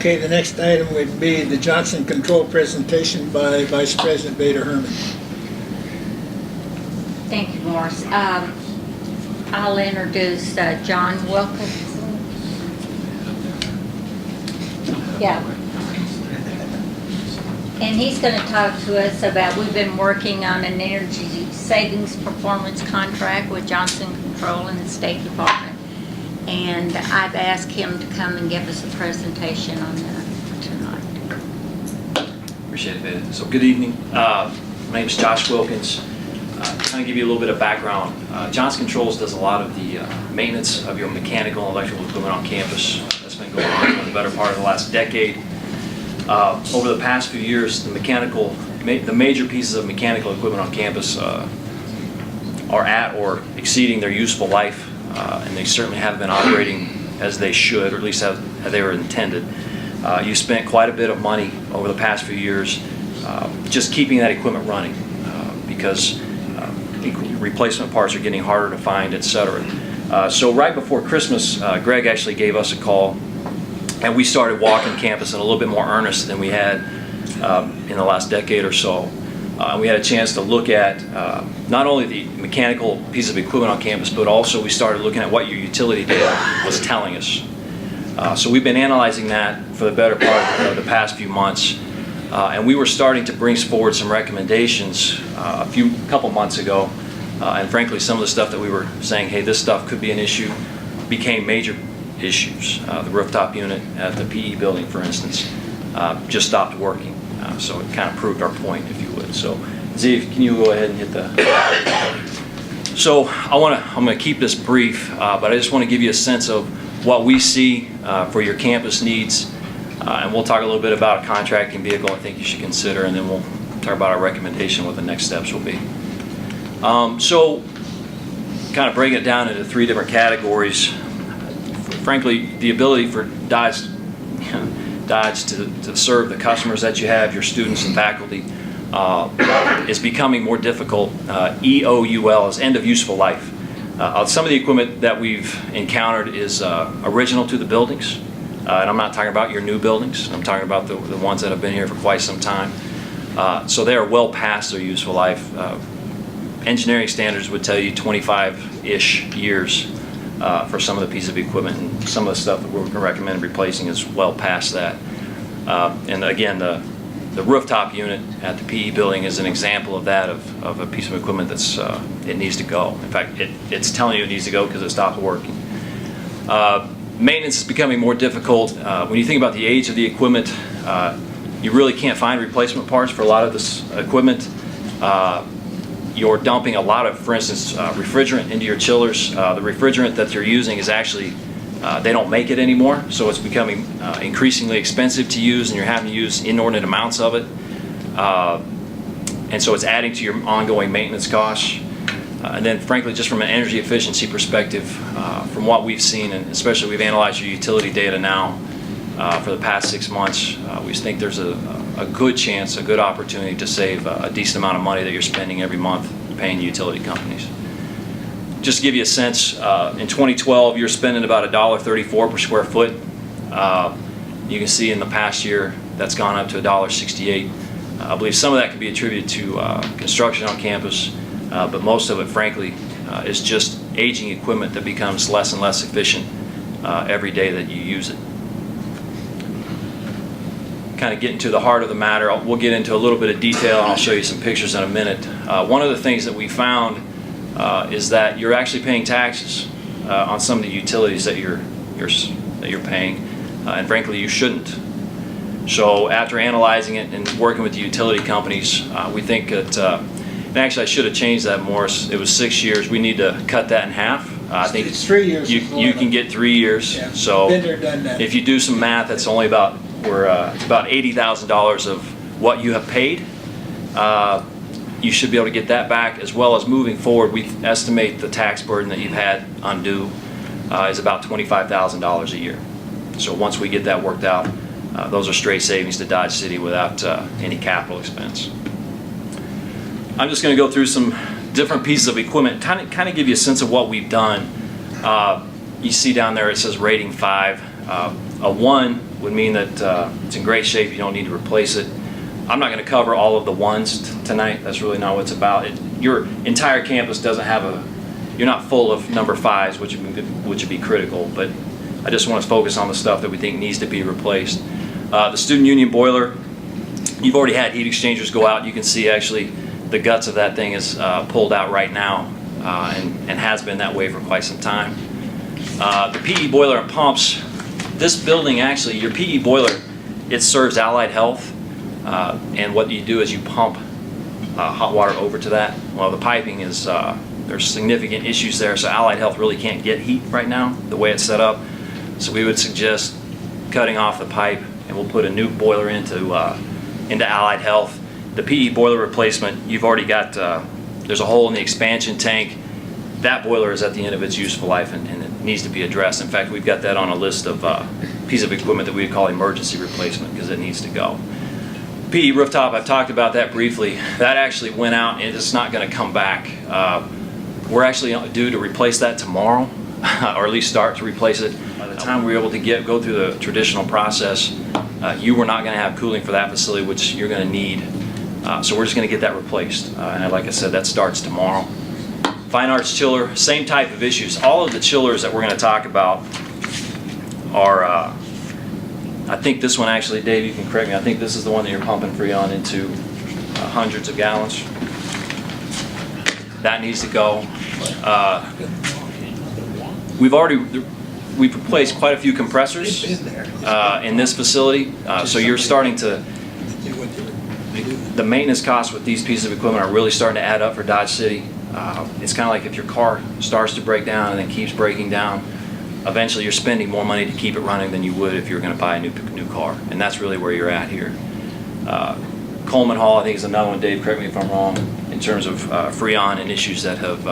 Okay, the next item would be the Johnson Control presentation by Vice President Bader Herman. Thank you, Morris. I'll introduce John Wilkins. Yeah. And he's going to talk to us about, we've been working on an energy savings performance contract with Johnson Control and the State Department. And I've asked him to come and give us a presentation on that tonight. Appreciate it, Beta. So good evening. My name is Josh Wilkins. To kind of give you a little bit of background, Johnson Controls does a lot of the maintenance of your mechanical and electrical equipment on campus. That's been going on for the better part of the last decade. Over the past few years, the major pieces of mechanical equipment on campus are at or exceeding their useful life, and they certainly haven't been operating as they should, or at least as they were intended. You spent quite a bit of money over the past few years just keeping that equipment running because replacement parts are getting harder to find, etc. So right before Christmas, Greg actually gave us a call, and we started walking campus in a little bit more earnest than we had in the last decade or so. We had a chance to look at not only the mechanical piece of equipment on campus, but also we started looking at what your utility data was telling us. So we've been analyzing that for the better part of the past few months, and we were starting to bring forward some recommendations a couple months ago, and frankly some of the stuff that we were saying, hey, this stuff could be an issue, became major issues. The rooftop unit at the PE building, for instance, just stopped working, so it kind of proved our point, if you would. So Z, can you go ahead and hit the... So I'm going to keep this brief, but I just want to give you a sense of what we see for your campus needs, and we'll talk a little bit about a contracting vehicle I think you should consider, and then we'll talk about our recommendation, what the next steps will be. So kind of breaking it down into three different categories. Frankly, the ability for Dodge to serve the customers that you have, your students and faculty, is becoming more difficult. EOUL is end of useful life. Some of the equipment that we've encountered is original to the buildings, and I'm not talking about your new buildings. I'm talking about the ones that have been here for quite some time. So they are well past their useful life. Engineering standards would tell you 25-ish years for some of the piece of equipment, and some of the stuff that we're going to recommend replacing is well past that. And again, the rooftop unit at the PE building is an example of that, of a piece of equipment that's it needs to go. In fact, it's telling you it needs to go because it stopped working. Maintenance is becoming more difficult. When you think about the age of the equipment, you really can't find replacement parts for a lot of this equipment. You're dumping a lot of, for instance, refrigerant into your chillers. The refrigerant that you're using is actually, they don't make it anymore, so it's becoming increasingly expensive to use, and you're having to use inordinate amounts of it. And so it's adding to your ongoing maintenance costs. And then frankly, just from an energy efficiency perspective, from what we've seen, and especially we've analyzed your utility data now for the past 6 months, we think there's a good chance, a good opportunity to save a decent amount of money that you're spending every month paying utility companies. Just to give you a sense, in 2012 you're spending about $1.34 per square foot. You can see in the past year that's gone up to $1.68. I believe some of that can be attributed to construction on campus, but most of it frankly is just aging equipment that becomes less and less efficient every day that you use it. Kind of getting to the heart of the matter, we'll get into a little bit of detail, and I'll show you some pictures in a minute. One of the things that we found is that you're actually paying taxes on some of the utilities that you're paying, and frankly you shouldn't. So after analyzing it and working with the utility companies, we think that, and actually I should have changed that, Morris. It was 6 years. We need to cut that in half. I think it's 3 years. You can get 3 years. Yeah. So Been there, done that. if you do some math, that's only about about $80,000 of what you have paid. You should be able to get that back, as well as moving forward. We estimate the tax burden that you've had undue is about $25,000 a year. So once we get that worked out, those are straight savings to Dodge City without any capital expense. I'm just going to go through some different pieces of equipment, kind of give you a sense of what we've done. You see down there it says rating 5. A 1 would mean that it's in great shape. You don't need to replace it. I'm not going to cover all of the ones tonight. That's really not what it's about. Your entire campus doesn't have you're not full of number 5s, which would be critical, but I just want to focus on the stuff that we think needs to be replaced. The student union boiler, you've already had heat exchangers go out. You can see actually the guts of that thing is pulled out right now and has been that way for quite some time. The PE boiler and pumps, this building actually, your PE boiler, it serves Allied Health, and what you do is you pump hot water over to that. Well, the piping is, there's significant issues there, so Allied Health really can't get heat right now, the way it's set up. So we would suggest cutting off the pipe, and we'll put a new boiler into Allied Health. The PE boiler replacement, you've already got, there's a hole in the expansion tank. That boiler is at the end of its useful life and it needs to be addressed. In fact, we've got that on a list of piece of equipment that we call emergency replacement because it needs to go. PE rooftop, I've talked about that briefly. That actually went out and it's not going to come back. We're actually due to replace that tomorrow, or at least start to replace it. By the time we were able to go through the traditional process, you were not going to have cooling for that facility, which you're going to need. So we're just going to get that replaced. And like I said, that starts tomorrow. Fine Arts chiller, same type of issues. All of the chillers that we're going to talk about are, I think this one actually, Dave, you can correct me, I think this is the one that you're pumping Freon into hundreds of gallons. That needs to go. We've replaced quite a few compressors in this facility, so you're starting to, the maintenance costs with these pieces of equipment are really starting to add up for Dodge City. It's kind of like if your car starts to break down and then keeps breaking down, eventually you're spending more money to keep it running than you would if you were going to buy a new car, and that's really where you're at here. Coleman Hall, I think, is another one. Dave, correct me if I'm wrong, in terms of Freon and issues that have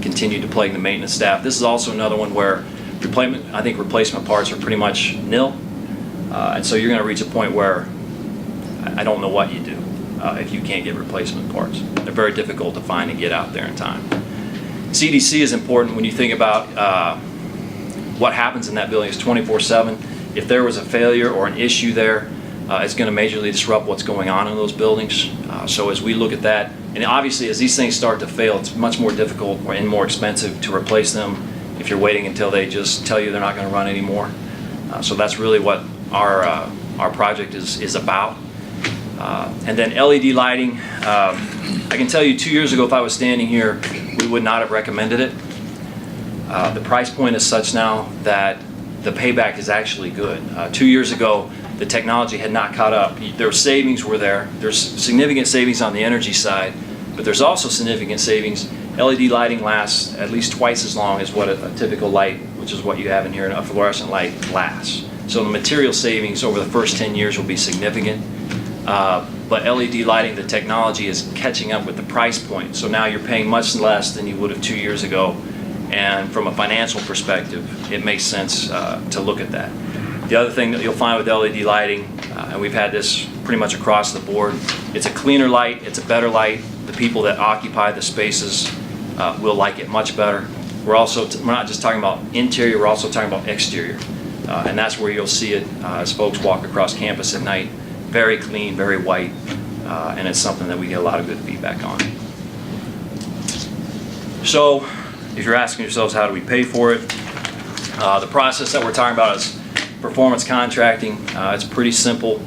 continued to plague the maintenance staff. This is also another one where replacement parts are pretty much nil, and so you're going to reach a point where I don't know what you do if you can't get replacement parts. They're very difficult to find and get out there in time. CDC is important when you think about what happens in that building. It's 24/7. If there was a failure or an issue there, it's going to majorly disrupt what's going on in those buildings. So as we look at that, and obviously as these things start to fail, it's much more difficult and more expensive to replace them if you're waiting until they just tell you they're not going to run anymore. So that's really what our project is about. And then LED lighting, I can tell you 2 years ago if I was standing here, we would not have recommended it. The price point is such now that the payback is actually good. 2 years ago, the technology had not caught up. Their savings were there. There's significant savings on the energy side, but there's also significant savings. LED lighting lasts at least twice as long as what a typical light, which is what you have in here, a fluorescent light, lasts. So the material savings over the first 10 years will be significant. But LED lighting, the technology is catching up with the price point. So now you're paying much less than you would have 2 years ago. And from a financial perspective, it makes sense to look at that. The other thing that you'll find with LED lighting, and we've had this pretty much across the board, it's a cleaner light, it's a better light. The people that occupy the spaces will like it much better. We're not just talking about interior, we're also talking about exterior. And that's where you'll see it as folks walk across campus at night. Very clean, very white, and it's something that we get a lot of good feedback on. So, if you're asking yourselves how do we pay for it, the process that we're talking about is performance contracting. It's pretty simple.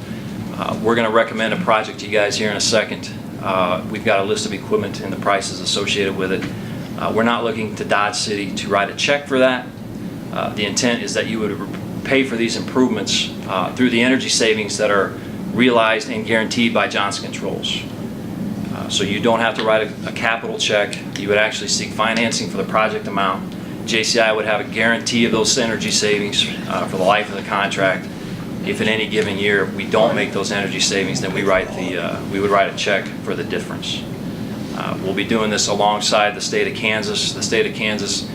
We're going to recommend a project to you guys here in a second. We've got a list of equipment and the prices associated with it. We're not looking to Dodge City to write a check for that. The intent is that you would pay for these improvements through the energy savings that are realized and guaranteed by Johnson Controls. So you don't have to write a capital check. You would actually seek financing for the project amount. JCI would have a guarantee of those energy savings for the life of the contract. If in any given year we don't make those energy savings, then we would write a check for the difference. We'll be doing this alongside the state of Kansas. The state of Kansas,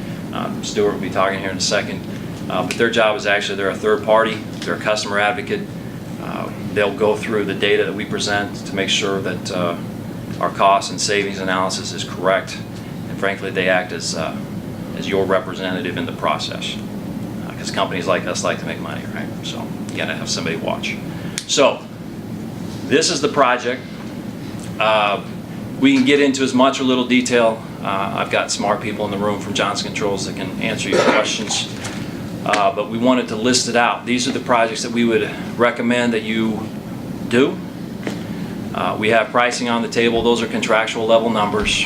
Stuart will be talking here in a second, but their job is actually, they're a third party, they're a customer advocate. They'll go through the data that we present to make sure that our cost and savings analysis is correct, and frankly they act as your representative in the process, because companies like us like to make money, right? So you got to have somebody watch. So this is the project. We can get into as much or little detail. I've got smart people in the room from Johnson Controls that can answer your questions. But we wanted to list it out. These are the projects that we would recommend that you do. We have pricing on the table. Those are contractual level numbers.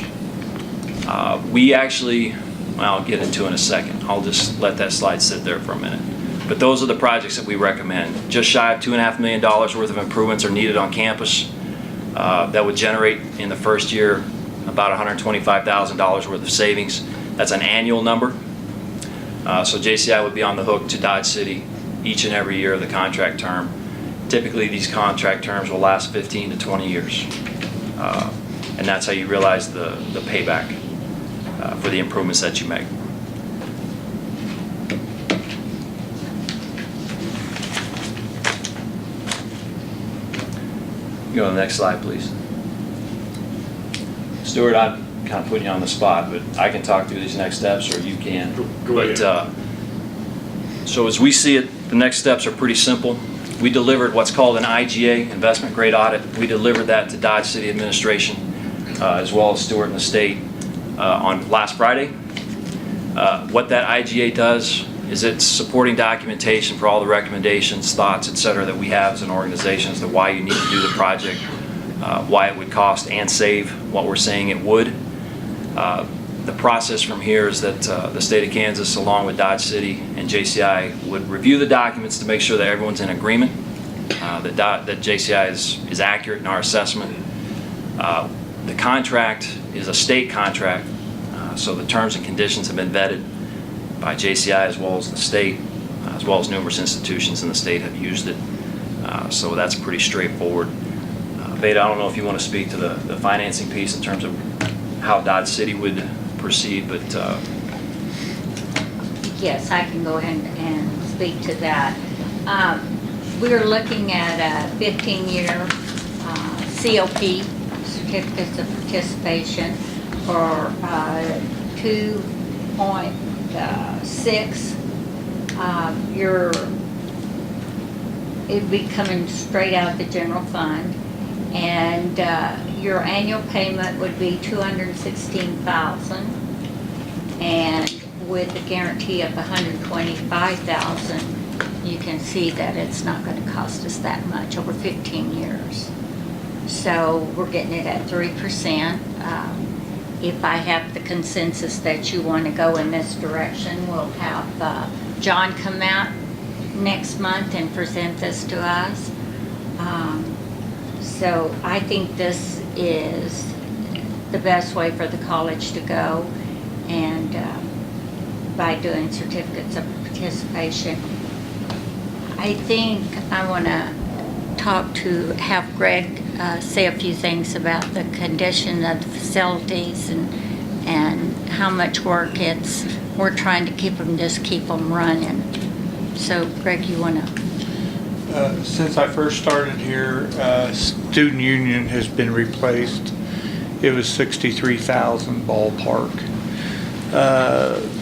We actually, well, I'll get into in a second. I'll just let that slide sit there for a minute. But those are the projects that we recommend. Just shy of $2.5 million worth of improvements are needed on campus. That would generate in the first year about $125,000 worth of savings. That's an annual number. So JCI would be on the hook to Dodge City each and every year of the contract term. Typically these contract terms will last 15 to 20 years. And that's how you realize the payback for the improvements that you make. Go to the next slide, please. Stuart, I'm kind of putting you on the spot, but I can talk through these next steps, or you can. Go ahead. So as we see it, the next steps are pretty simple. We delivered what's called an IGA, investment grade audit. We delivered that to Dodge City Administration, as well as Stuart and the state on last Friday. What that IGA does is it's supporting documentation for all the recommendations, thoughts, et cetera, that we have as an organization as to why you need to do the project, why it would cost and save what we're saying it would. The process from here is that the state of Kansas, along with Dodge City and JCI, would review the documents to make sure that everyone's in agreement, that JCI is accurate in our assessment. The contract is a state contract, so the terms and conditions have been vetted by JCI as well as the state, as well as numerous institutions in the state have used it. So that's pretty straightforward. Veda, I don't know if you want to speak to the financing piece in terms of how Dodge City would proceed, but Yes, I can go ahead and speak to that. We're looking at a 15-year COP, Certificates of Participation, for 2.6. It'd be coming straight out of the general fund, and your annual payment would be $216,000, and with a guarantee of $125,000, you can see that it's not going to cost us that much over 15 years. So we're getting it at 3%. If I have the consensus that you want to go in this direction, we'll have John come out next month and present this to us. So I think this is the best way for the college to go, and by doing certificates of participation. I think I want to have Greg say a few things about the condition of the facilities and how much work we're trying to keep them running. So Greg, you want to? Since I first started here, student union has been replaced. It was 63,000 ballpark.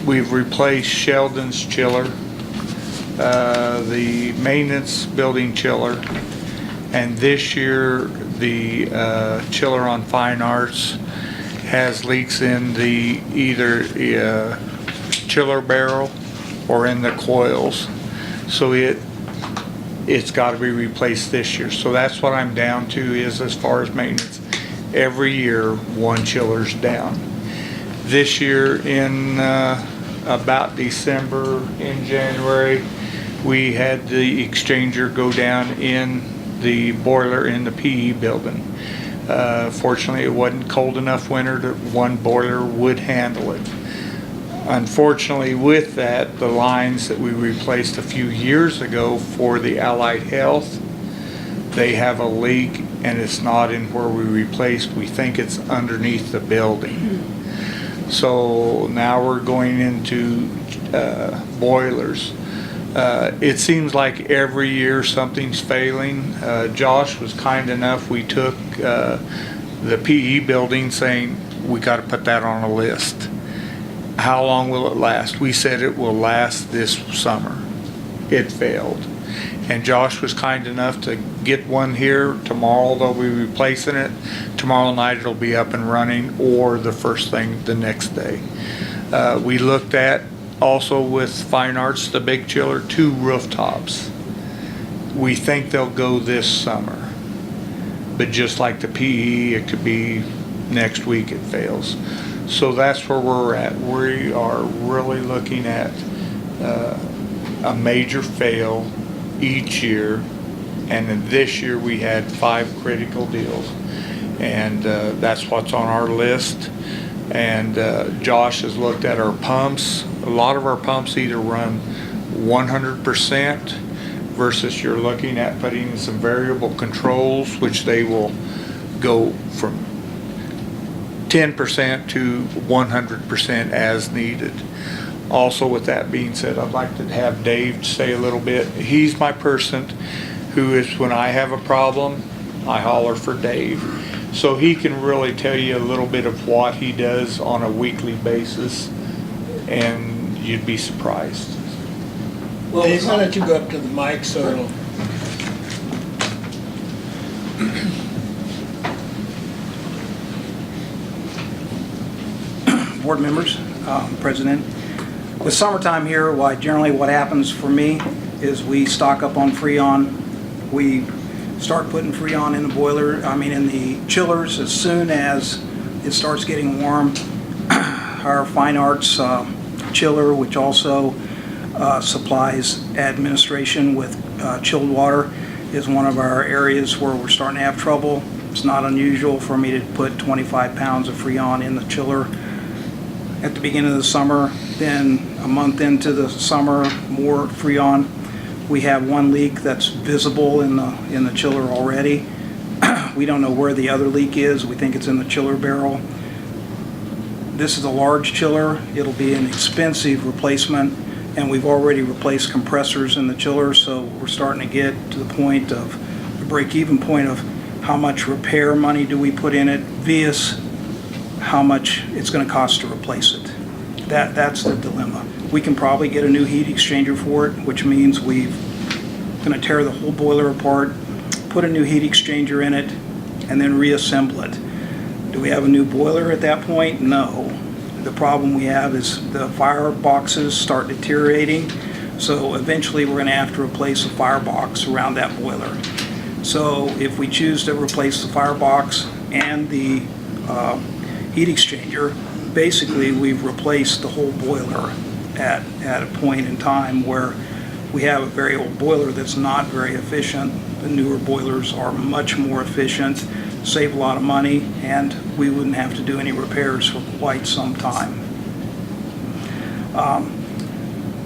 We've replaced Sheldon's chiller, the maintenance building chiller, and this year the chiller on Fine Arts has leaks in the either chiller barrel or in the coils, so it's got to be replaced this year. So that's what I'm down to, is as far as maintenance, every year one chiller's down. This year in about December, in January, we had the exchanger go down in the boiler in the PE building. Fortunately, it wasn't cold enough winter that one boiler would handle it. Unfortunately, with that, the lines that we replaced a few years ago for the Allied Health, they have a leak, and it's not in where we replaced. We think it's underneath the building. So now we're going into boilers. It seems like every year something's failing. Josh was kind enough, we took the PE building, saying we got to put that on a list. How long will it last? We said it will last this summer. it failed. And Josh was kind enough to get one here tomorrow. They'll be replacing it. Tomorrow night it'll be up and running, or the first thing the next day. We looked at also with Fine Arts, the big chiller, 2 rooftops. We think they'll go this summer. But just like the PE, it could be next week it fails. So that's where we're at. We are really looking at a major fail each year, and then this year we had 5 critical deals, and that's what's on our list. And Josh has looked at our pumps. A lot of our pumps either run 100% versus you're looking at putting in some variable controls, which they will go from 10% to 100% as needed. Also, with that being said, I'd like to have Dave say a little bit. He's my person who is, when I have a problem, I holler for Dave. So he can really tell you a little bit of what he does on a weekly basis, and you'd be surprised. Dave, why don't you go up to the mic so it'll... Board members, President. With summertime here, generally what happens for me is we stock up on Freon. We start putting Freon in the boiler, in the chillers as soon as it starts getting warm. Our Fine Arts chiller, which also supplies administration with chilled water, is one of our areas where we're starting to have trouble. It's not unusual for me to put 25 pounds of Freon in the chiller at the beginning of the summer. Then a month into the summer, more Freon. We have one leak that's visible in the chiller already. We don't know where the other leak is. We think it's in the chiller barrel. This is a large chiller. It'll be an expensive replacement, and we've already replaced compressors in the chiller, so we're starting to get to the point of the break-even point of how much repair money do we put in it versus how much it's going to cost to replace it. That's the dilemma. We can probably get a new heat exchanger for it, which means we're going to tear the whole boiler apart, put a new heat exchanger in it, and then reassemble it. Do we have a new boiler at that point? No. The problem we have is the fire boxes start deteriorating, so eventually we're going to have to replace a firebox around that boiler. So if we choose to replace the firebox and the heat exchanger, basically we've replaced the whole boiler at a point in time where we have a very old boiler that's not very efficient. The newer boilers are much more efficient, save a lot of money, and we wouldn't have to do any repairs for quite some time.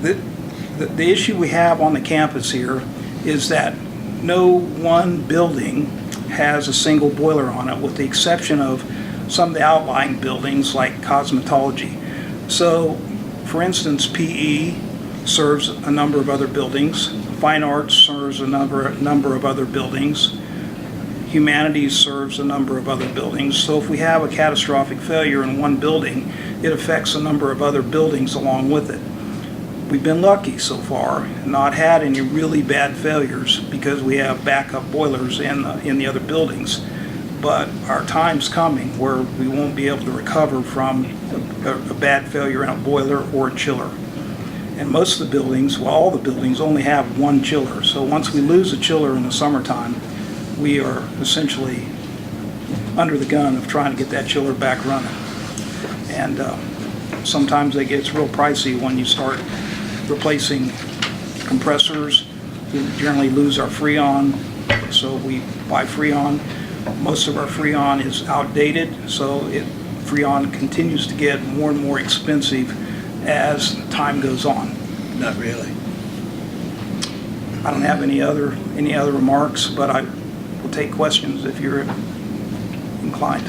The issue we have on the campus here is that no one building has a single boiler on it, with the exception of some of the outlying buildings like cosmetology. So, for instance, PE serves a number of other buildings. Fine Arts serves a number of other buildings. Humanities serves a number of other buildings. So if we have a catastrophic failure in one building, it affects a number of other buildings along with it. We've been lucky so far, not had any really bad failures because we have backup boilers in the other buildings. But our time's coming where we won't be able to recover from a bad failure in a boiler or a chiller. And most of the buildings, well, all the buildings only have one chiller. So once we lose a chiller in the summertime, we are essentially under the gun of trying to get that chiller back running. And sometimes it gets real pricey when you start replacing compressors. We generally lose our Freon, so we buy Freon. Most of our Freon is outdated, so Freon continues to get more and more expensive as time goes on. Not really. I don't have any other remarks, but I will take questions if you're inclined.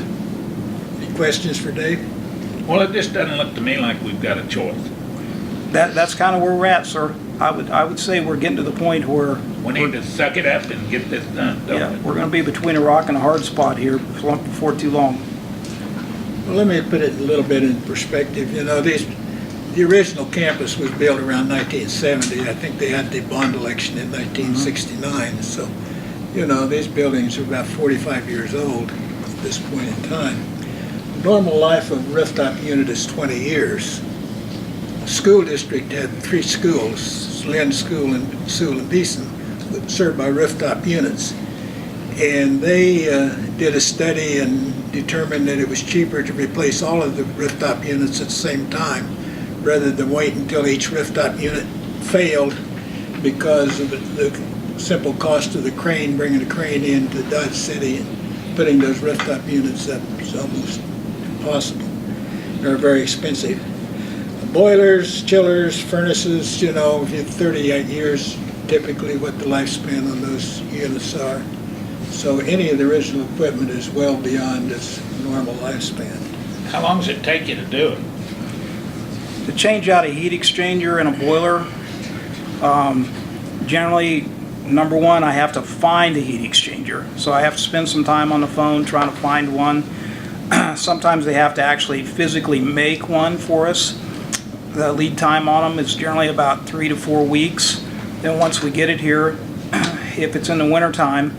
Any questions for Dave? Well, it just doesn't look to me like we've got a choice. That's kind of where we're at, sir. I would say we're getting to the point where We need to suck it up and get this done, don't yeah, we? we're going to be between a rock and a hard spot here before too long. Well, let me put it a little bit in perspective. You know, these the original campus was built around 1970. I think they had the bond election in 1969. So, you know, these buildings are about 45 years old at this point in time. Normal life of rooftop unit is 20 years. The school district had 3 schools, Lynn School and Sewell and Beeson, served by rooftop units. And they did a study and determined that it was cheaper to replace all of the rooftop units at the same time rather than wait until each rooftop unit failed because of the simple cost of the crane, bringing the crane into Dodge City and putting those rooftop units up is almost impossible. They're very expensive. Boilers, chillers, furnaces, you know, 38 years typically what the lifespan on those units are. So any of the original equipment is well beyond its normal lifespan. How long does it take you to do it? To change out a heat exchanger in a boiler, generally, number one, I have to find a heat exchanger. So I have to spend some time on the phone trying to find one. Sometimes they have to actually physically make one for us. The lead time on them is generally about 3 to 4 weeks. Then once we get it here, if it's in the wintertime,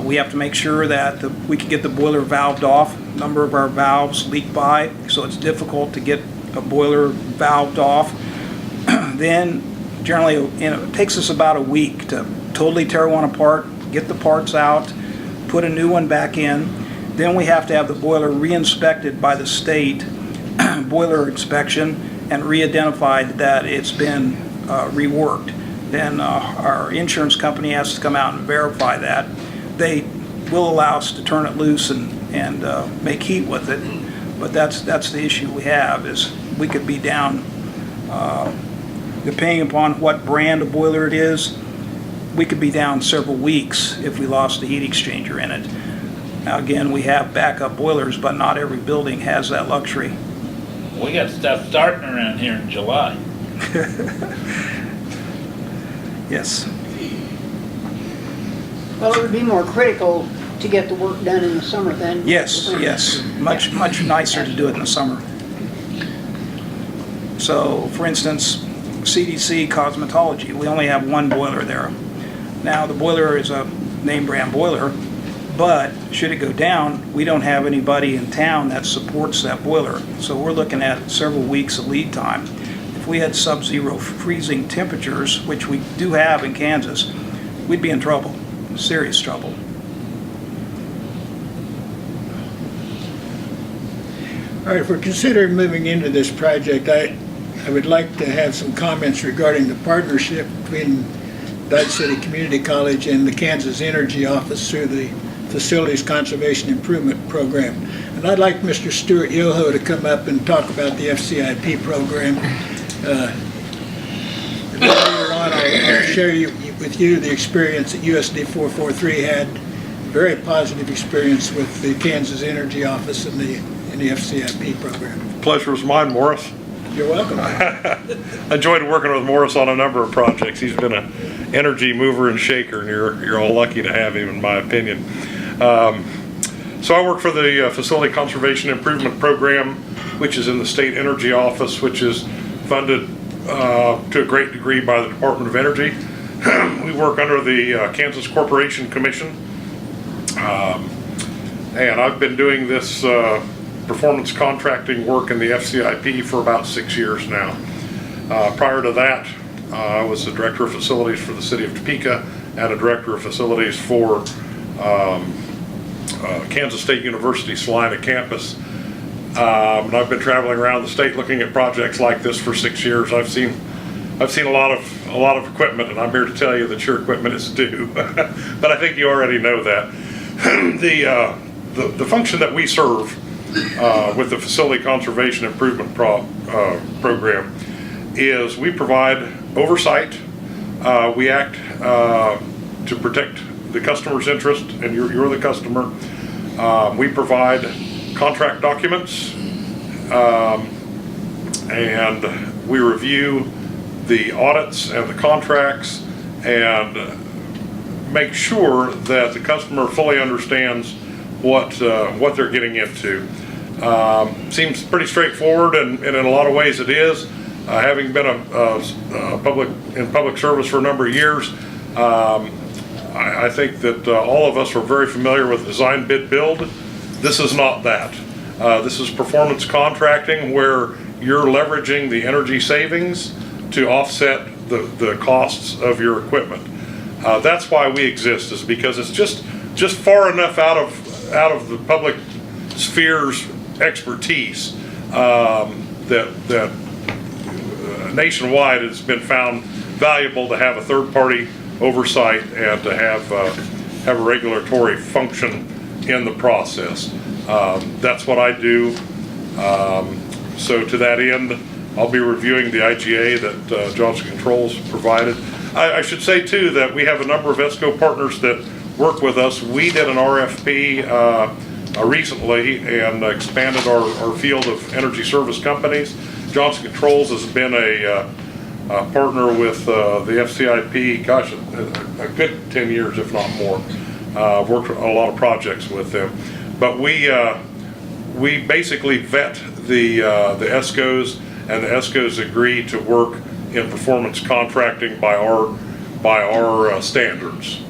we have to make sure that we can get the boiler valved off. A number of our valves leak by, so it's difficult to get a boiler valved off. Then generally, it takes us about a week to totally tear one apart, get the parts out, put a new one back in. Then we have to have the boiler re-inspected by the state boiler inspection and re-identified that it's been reworked. Then our insurance company has to come out and verify that. They will allow us to turn it loose and make heat with it, but that's the issue we have, is we could be down, depending upon what brand of boiler it is, we could be down several weeks if we lost the heat exchanger in it. Now again, we have backup boilers, but not every building has that luxury. We got stuff starting around here in July. Yes. Well, it would be more critical to get the work done in the summer then. Yes, yes, much nicer to do it in the summer. So, for instance, CDC cosmetology, we only have one boiler there. Now, the boiler is a name brand boiler, but should it go down, we don't have anybody in town that supports that boiler. So we're looking at several weeks of lead time. If we had sub-zero freezing temperatures, which we do have in Kansas, we'd be in trouble, serious trouble. All right, if we're considering moving into this project, I would like to have some comments regarding the partnership between Dodge City Community College and the Kansas Energy Office through the Facilities Conservation Improvement Program. And I'd like Mr. Stuart Yoho to come up and talk about the FCIP program. Later on, I'll share with you the experience that USD 443 had, very positive experience with the Kansas Energy Office and the FCIP program. Pleasure is mine, Morris. You're welcome. I enjoyed working with Morris on a number of projects. He's been an energy mover and shaker, and you're all lucky to have him, in my opinion. So I work for the Facility Conservation Improvement Program, which is in the State Energy Office, which is funded to a great degree by the Department of Energy. We work under the Kansas Corporation Commission, and I've been doing this performance contracting work in the FCIP for about 6 years now. Prior to that, I was the Director of Facilities for the City of Topeka and a Director of Facilities for Kansas State University Salina campus. And I've been traveling around the state looking at projects like this for 6 years. I've seen a lot of equipment, and I'm here to tell you that your equipment is due. But I think you already know that. The function that we serve with the Facility Conservation Improvement Program is we provide oversight. We act to protect the customer's interest, and you're the customer. We provide contract documents, and we review the audits and the contracts and make sure that the customer fully understands what they're getting into. Seems pretty straightforward, and in a lot of ways it is. Having been in public service for a number of years, I think that all of us are very familiar with design, bid, build. This is not that. This is performance contracting, where you're leveraging the energy savings to offset the costs of your equipment. That's why we exist, is because it's just far enough out of the public sphere's expertise that nationwide it's been found valuable to have a third-party oversight and to have a regulatory function in the process. That's what I do. So to that end, I'll be reviewing the IGA that Johnson Controls provided. I should say too that we have a number of ESCO partners that work with us. We did an RFP recently and expanded our field of energy service companies. Johnson Controls has been a partner with the FCIP, gosh, a good 10 years, if not more. I've worked on a lot of projects with them. But we basically vet the ESCOs, and the ESCOs agree to work in performance contracting by our standards.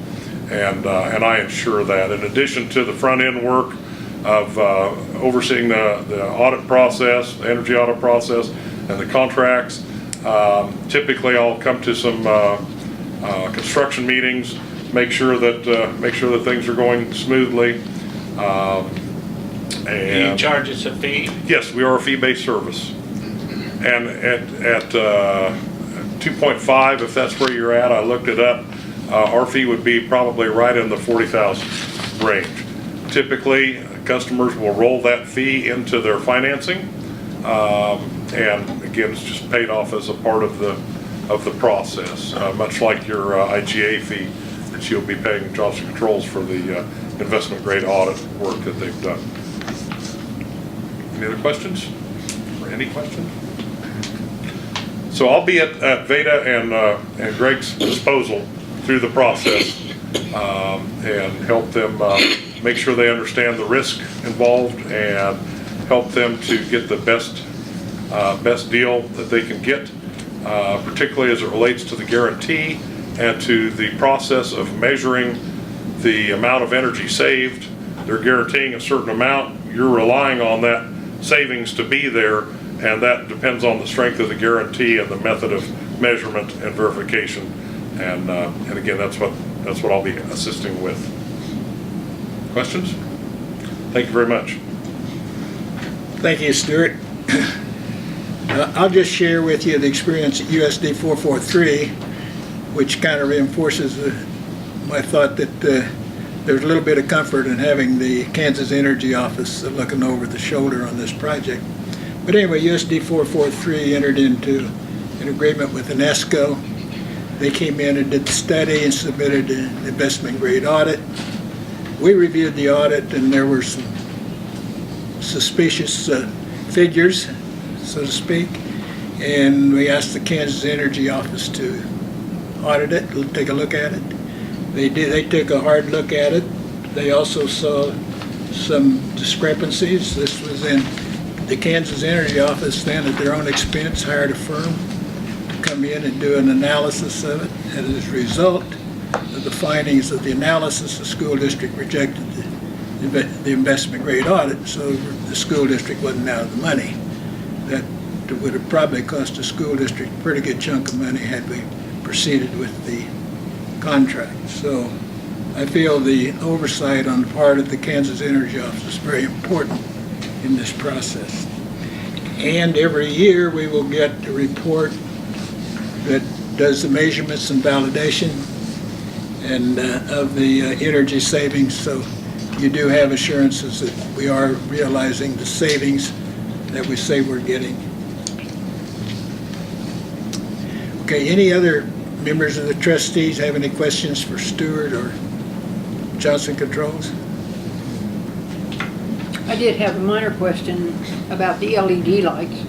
And I ensure that. In addition to the front end work of overseeing the audit process, the energy audit process, and the contracts, typically I'll come to some construction meetings, make sure that things are going smoothly. Do you charge us a fee? Yes, we are a fee-based service, and at 2.5, if that's where you're at, I looked it up. Our fee would be probably right in the 40,000 range. Typically, customers will roll that fee into their financing, and again, it's just paid off as a part of the process, much like your IGA fee that you'll be paying Johnson Controls for the investment grade audit work that they've done. Any other questions? Or any questions? So I'll be at Veda and Greg's disposal through the process, and help them make sure they understand the risk involved and help them to get the best deal that they can get, particularly as it relates to the guarantee and to the process of measuring the amount of energy saved. They're guaranteeing a certain amount. You're relying on that savings to be there, and that depends on the strength of the guarantee and the method of measurement and verification. And again, that's what I'll be assisting with. Questions? Thank you very much. Thank you, Stuart. I'll just share with you the experience at USD 443, which kind of reinforces my thought that there's a little bit of comfort in having the Kansas Energy Office looking over the shoulder on this project. But anyway, USD 443 entered into an agreement with an ESCO. They came in and did the study and submitted an investment grade audit. We reviewed the audit, and there were some suspicious figures, so to speak, and we asked the Kansas Energy Office to audit it, take a look at it. They did. They took a hard look at it. They also saw some discrepancies. This was in the Kansas Energy Office then, at their own expense, hired a firm to come in and do an analysis of it. And as a result of the findings of the analysis, the school district rejected the investment grade audit, so the school district wasn't out of the money. That would have probably cost the school district a pretty good chunk of money had we proceeded with the contract. So I feel the oversight on the part of the Kansas Energy Office is very important in this process. And every year we will get a report that does the measurements and validation and of the energy savings. So you do have assurances that we are realizing the savings that we say we're getting. Okay, any other members of the trustees have any questions for Stuart or Johnson Controls? I did have a minor question about the LED lights.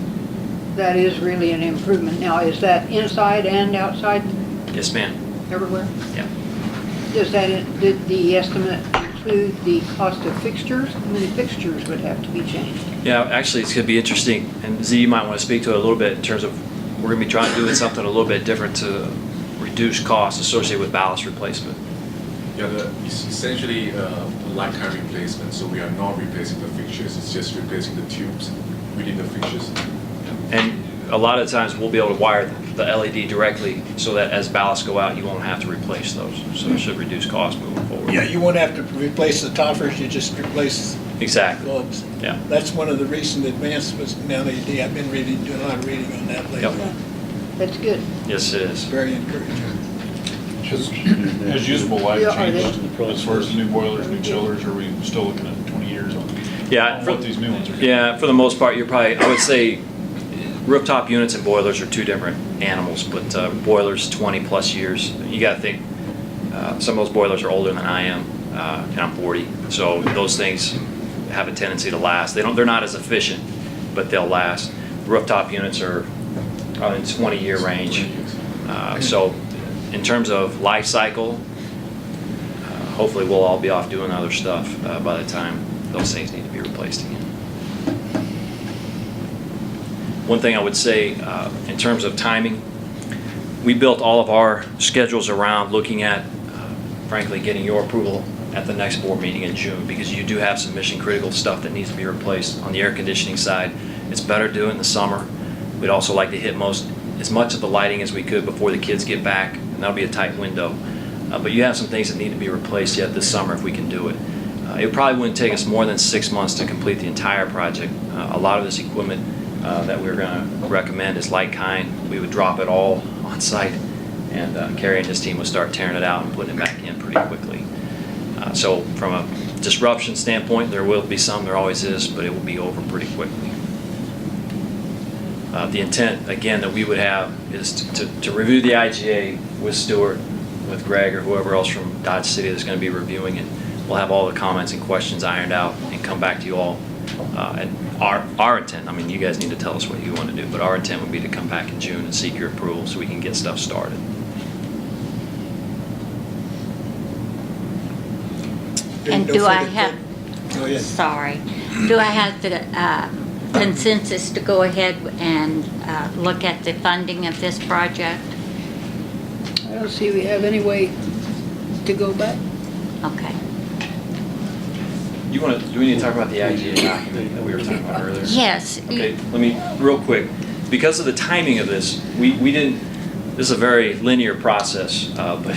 That is really an improvement. Now, is that inside and outside, Yes, ma'am. everywhere? Yeah. Did the estimate include the cost of fixtures? How many fixtures would have to be changed? Yeah, actually, it's going to be interesting, and Z, you might want to speak to it a little bit in terms of, we're going to be trying to do something a little bit different to reduce costs associated with ballast replacement. Yeah, it's essentially a lifetime replacement, so we are not replacing the fixtures, it's just replacing the tubes within the fixtures. And a lot of times, we'll be able to wire the LED directly so that as ballasts go out, you won't have to replace those. So it should reduce costs moving forward. Yeah, you won't have to replace the toppers, you just replace Exactly. bulbs. Yeah. That's one of the recent advancements in LED. I've been doing a lot of reading on that lately. Yep. That's good. Yes, it is. Very encouraging. Has usable life Yeah, are they- changed as far as new boilers, new chillers, or are we still looking at 20 years on Yeah. on what these new ones are? Yeah, for the most part, you're probably, I would say, rooftop units and boilers are two different animals, but boilers 20 plus years. You got to think, some of those boilers are older than I am, and I'm 40. So those things have a tendency to last. They're not as efficient, but they'll last. Rooftop units are in 20-year range. So in terms of life cycle, hopefully we'll all be off doing other stuff by the time those things need to be replaced again. One thing I would say in terms of timing, we built all of our schedules around looking at, frankly, getting your approval at the next board meeting in June, because you do have some mission critical stuff that needs to be replaced on the air conditioning side. It's better to do it in the summer. We'd also like to hit as much of the lighting as we could before the kids get back, and that'll be a tight window. But you have some things that need to be replaced yet this summer if we can do it. It probably wouldn't take us more than 6 months to complete the entire project. A lot of this equipment that we're going to recommend is like kind. We would drop it all on site, and Kerry and his team would start tearing it out and putting it back in pretty quickly. So from a disruption standpoint, there will be some, there always is, but it will be over pretty quickly. The intent, again, that we would have is to review the IGA with Stuart, with Greg, or whoever else from Dodge City that's going to be reviewing it. We'll have all the comments and questions ironed out and come back to you all. And our intent, I mean, you guys need to tell us what you want to do, but our intent would be to come back in June and seek your approval so we can get stuff started. And No do I further have, Go ahead. sorry, do I have the consensus to go ahead and look at the funding of this project? I don't see we have any way to go back. Okay. Do we need to talk about the IGA document that we were talking about earlier? Yes. Okay, let me, real quick, because of the timing of this, we didn't, this is a very linear process, but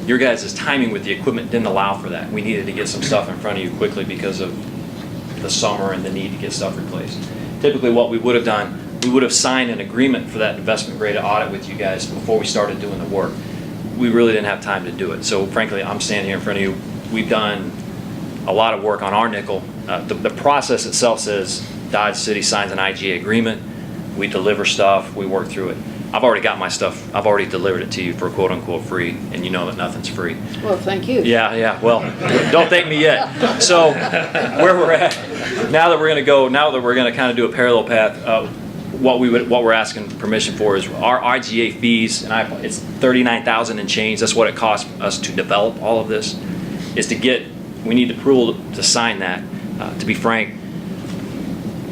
your guys' timing with the equipment didn't allow for that. We needed to get some stuff in front of you quickly because of the summer and the need to get stuff replaced. Typically what we would have done, we would have signed an agreement for that investment grade audit with you guys before we started doing the work. We really didn't have time to do it. So frankly, I'm standing here in front of you. We've done a lot of work on our nickel. The process itself says Dodge City signs an IGA agreement. We deliver stuff. We work through it. I've already got my stuff. I've already delivered it to you for quote unquote free, and you know that nothing's free. Well, thank you. Yeah. Well, don't thank me yet. So where we're at now that we're going to kind of do a parallel path. What we're asking permission for is our IGA fees, and it's $39,000 and change. That's what it costs us to develop all of this. We need approval to sign that. To be frank,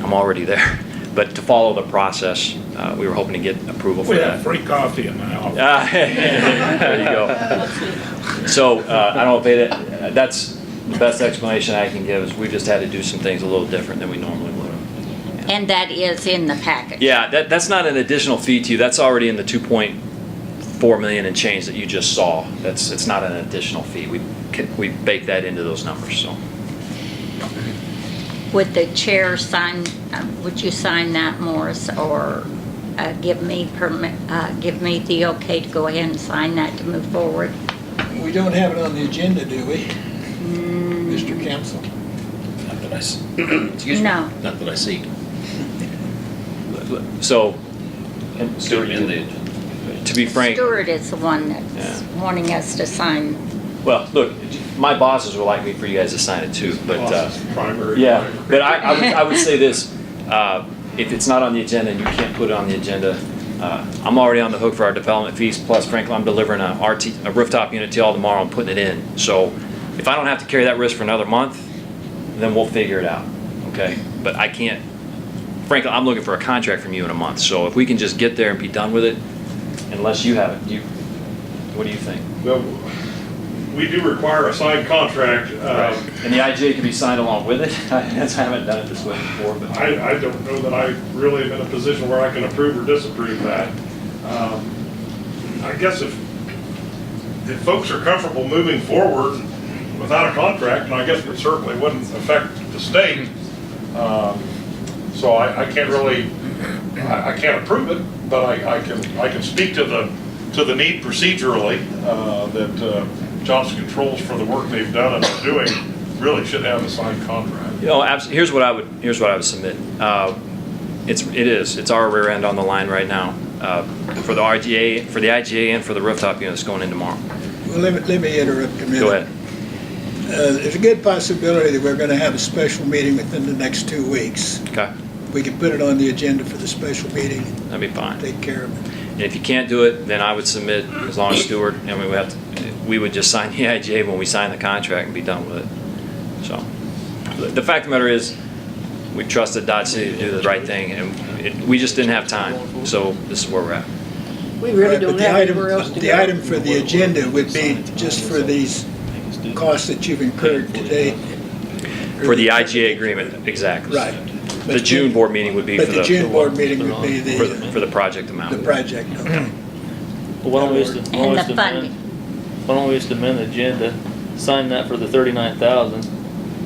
I'm already there, but to follow the process, we were hoping to get approval for We that. have free coffee in my office. There you go. So I don't know if that's the best explanation I can give is we just had to do some things a little different than we normally would have. And that is in the package? Yeah, that's not an additional fee to you. That's already in the 2.4 million and change that you just saw. It's not an additional fee. We baked that into those numbers. So. Would the chair sign, would you sign that, Morris, or give me the okay to go ahead and sign that to move forward? We don't have it on the agenda, do we? Mr. Council? Not that I see. Excuse me? No. Not that I see. So, and Stuart, In the agenda. to be frank, Stuart is the one that's wanting us to sign. well, look, my bosses would like me for you guys to sign it too, but Primary. yeah, but I would say this: if it's not on the agenda and you can't put it on the agenda, I'm already on the hook for our development fees. Plus, frankly, I'm delivering a rooftop unit to y'all tomorrow and putting it in. So If I don't have to carry that risk for another month, then we'll figure it out, okay? But I can't, frankly, I'm looking for a contract from you in a month. So if we can just get there and be done with it, unless you have it, what do you think? Well, we do require a signed contract. And the IGA can be signed along with it? I haven't done it this way before, but. I don't know that I really am in a position where I can approve or disapprove that. I guess if folks are comfortable moving forward without a contract, and I guess it certainly wouldn't affect the state, so I can't really, I can't approve it, but I can speak to the need procedurally that Johnson Controls, for the work they've done and are doing, really should have a signed contract. You know, here's what I would submit. It's our rear end on the line right now for the IGA, and for the rooftop units going in tomorrow. Well, let me interrupt a minute. Go ahead. There's a good possibility that we're going to have a special meeting within the next 2 weeks. Okay, We can put it on the agenda for the special meeting, that'd be fine. take care of it. And if you can't do it, then I would submit, as long as Stuart, I mean, we would just sign the IGA when we sign the contract and be done with it. So, the fact of the matter is, we trusted Dodge City to do the right thing, and we just didn't have time. So this is where we're at. We really Right, but don't the have item- anywhere else to go. The item for the agenda would be just for these costs that you've incurred today. For the IGA agreement, exactly. Right. The June board meeting would be But for the June board meeting would be for the project the amount. project, okay. Well, why don't we just, And the funding. why don't we just amend the agenda, sign that for the 39,000,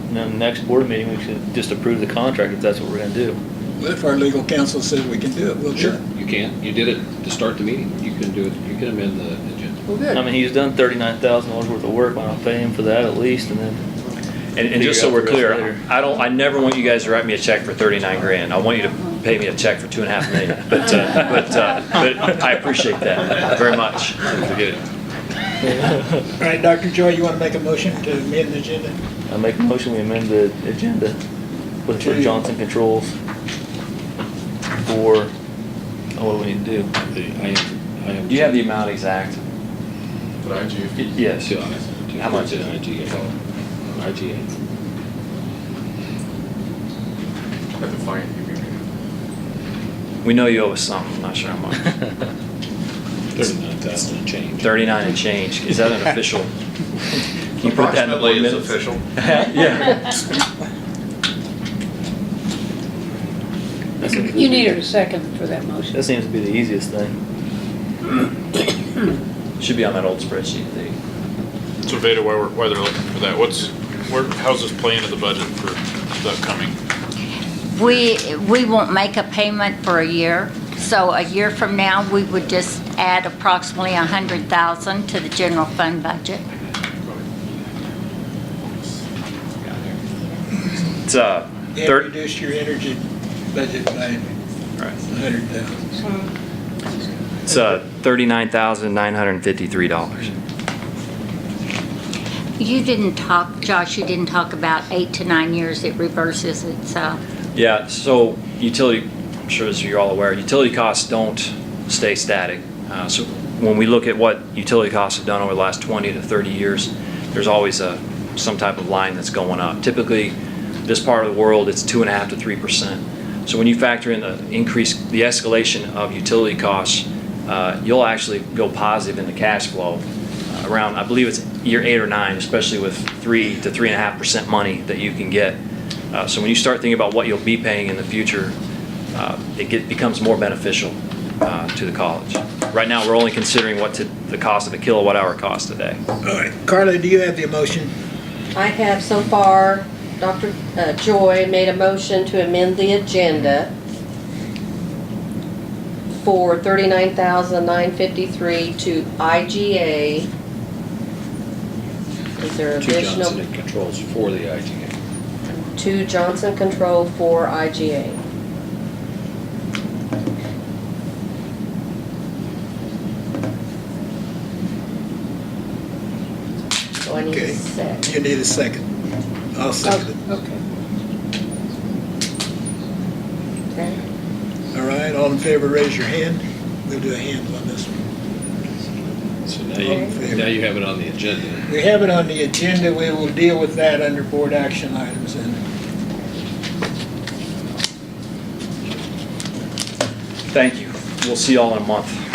and then the next board meeting, we should just approve the contract if that's what we're gonna do. Well, if our legal counsel says we can do it, we'll do Sure, it. you can. You did it to start the meeting. You can do it, you can amend the agenda. Well, good. I mean, he's done $39,000 worth of work, why not pay him for that at least, and then. And just so Figure we're out the clear, rest later. I never want you guys to write me a check for 39 grand. I want you to pay me a check for 2.5 million. But I appreciate that very much. Forget it. All right, Dr. Joy, you want to make a motion to amend the agenda? I make a motion, we amend the agenda with the Johnson Controls for, what do we need to do? I am. Do you have the amount exact? But IGA, Yes. How much is IGA? IGA. at the fine, We know you owe us something, I'm not sure how much. 39,000 and change. 39 and change. Is that an official? Can you put that in the board approximately is minutes? official. Yeah. You needed a second for that motion. That seems to be the easiest thing. Should be on that old spreadsheet. So Veda, why they're looking for that, how's this play into the budget for the upcoming? We won't make a payment for a year, so a year from now, we would just add approximately 100,000 to the general fund budget. It's And reduce your energy budget by 100,000. It's $39,953. You didn't talk, Josh, you didn't talk about 8 to 9 years it reverses itself. Yeah, so utility, I'm sure as you're all aware, utility costs don't stay static. So when we look at what utility costs have done over the last 20 to 30 years, there's always some type of line that's going up. Typically, this part of the world, it's 2.5% to 3%. So when you factor in the escalation of utility costs, you'll actually go positive in the cash flow around, I believe it's year 8 or 9, especially with 3 to 3.5% money that you can get. So when you start thinking about what you'll be paying in the future, it becomes more beneficial to the college. Right now, we're only considering what the cost of a kilowatt hour costs today. All right, Carla, do you have the motion? I have so far, Dr. Joy made a motion to amend the agenda for $39,953 to IGA. Is there To additional? Johnson Controls for the IGA. To Johnson Control for IGA. So I need Okay. a second. You need a second. I'll second it. Okay. Okay. All right, all in favor, raise your hand. We'll do a hand on this one. So now All in favor? now you have it on the agenda. We have it on the agenda, we will deal with that under board action items and Thank you. We'll see y'all in a month.